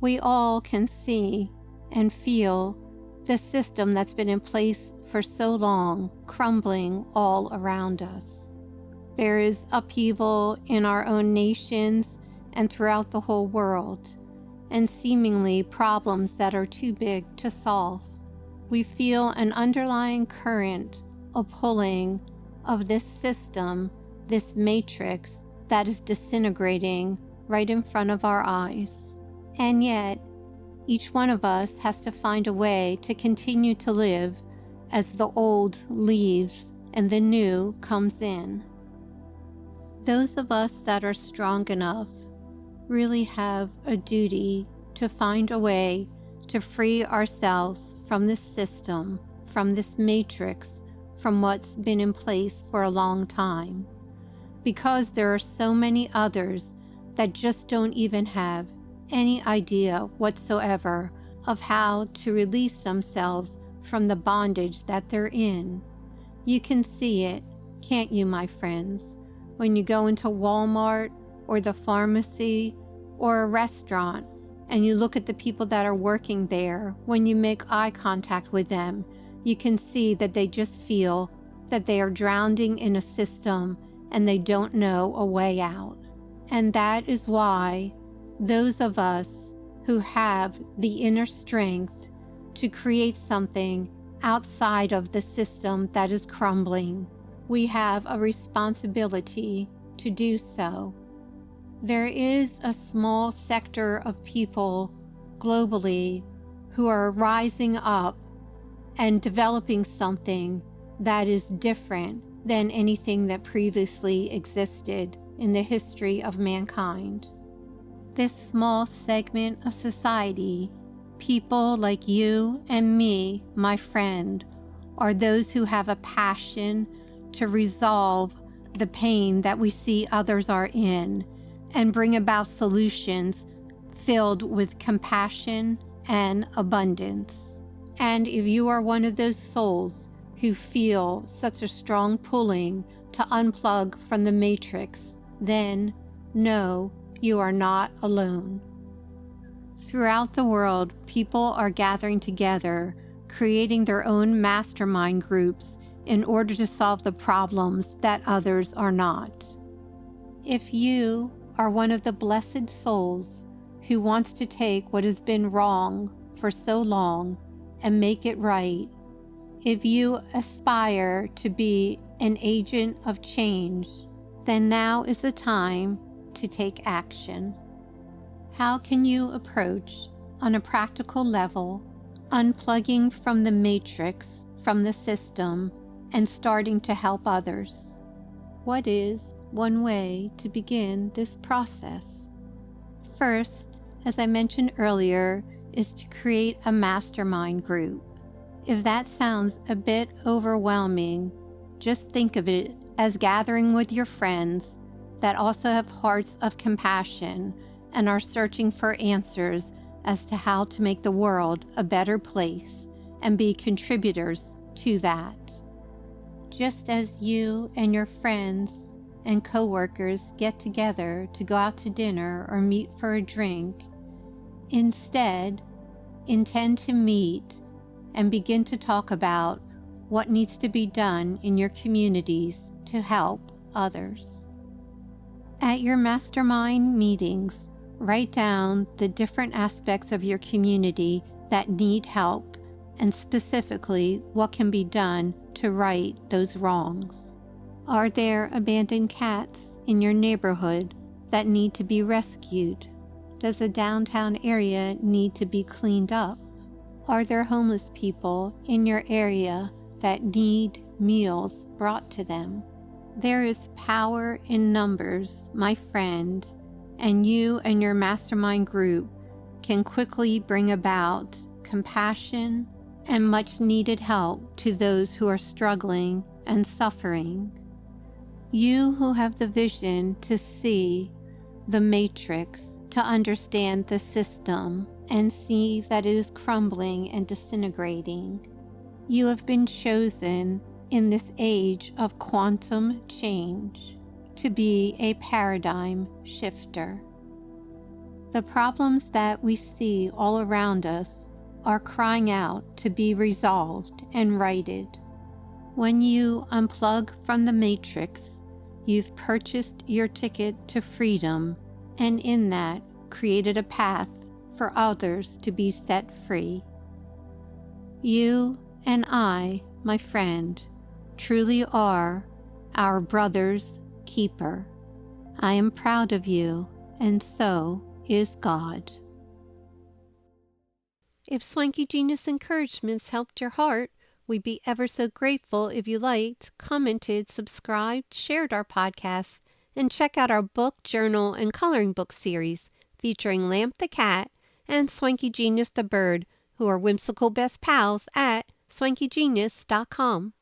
We all can see and feel the system that's been in place for so long crumbling all around us. There is upheaval in our own nations and throughout the whole world, and seemingly problems that are too big to solve. We feel an underlying current, a pulling of this system, this matrix that is disintegrating right in front of our eyes. And yet, each one of us has to find a way to continue to live as the old leaves and the new comes in. Those of us that are strong enough really have a duty to find a way to free ourselves from this system, from this matrix, from what's been in place for a long time. Because there are so many others that just don't even have any idea whatsoever of how to release themselves from the bondage that they're in. You can see it, can't you, my friends, when you go into Walmart or the pharmacy or a restaurant and you look at the people that are working there. When you make eye contact with them, you can see that they just feel that they are drowning in a system and they don't know a way out. And that is why those of us who have the inner strength to create something outside of the system that is crumbling, we have a responsibility to do so. There is a small sector of people globally who are rising up and developing something that is different than anything that previously existed in the history of mankind. This small segment of society, people like you and me, my friend, are those who have a passion to resolve the pain that we see others are in and bring about solutions filled with compassion and abundance. And if you are one of those souls who feel such a strong pulling to unplug from the matrix, then know you are not alone. Throughout the world, people are gathering together, creating their own mastermind groups in order to solve the problems that others are not. If you are one of the blessed souls who wants to take what has been wrong for so long and make it right, if you aspire to be an agent of change, then now is the time to take action. How can you approach, on a practical level, unplugging from the matrix, from the system, and starting to help others? What is one way to begin this process? First, as I mentioned earlier, is to create a mastermind group. If that sounds a bit overwhelming, just think of it as gathering with your friends that also have hearts of compassion and are searching for answers as to how to make the world a better place and be contributors to that. Just as you and your friends and co-workers get together to go out to dinner or meet for a drink, instead, intend to meet and begin to talk about what needs to be done in your communities to help others. At your mastermind meetings, write down the different aspects of your community that need help and specifically what can be done to right those wrongs. Are there abandoned cats in your neighborhood that need to be rescued? Does the downtown area need to be cleaned up? Are there homeless people in your area that need meals brought to them? There is power in numbers, my friend, and you and your mastermind group can quickly bring about compassion and much needed help to those who are struggling and suffering. You who have the vision to see the matrix, to understand the system and see that it is crumbling and disintegrating. You have been chosen in this age of quantum change to be a paradigm shifter. The problems that we see all around us are crying out to be resolved and righted. When you unplug from the matrix, you've purchased your ticket to freedom, and in that created a path for others to be set free. You and I, my friend, truly are our brother's keeper. I am proud of you, and so is God. If Swanky Genius encouragements helped your heart, we'd be ever so grateful if you liked, commented, subscribed, shared our podcasts, and check out our book, journal, and coloring book series featuring Lamp the cat and Swanky Genius the bird, who are whimsical best pals at swankygenius.com.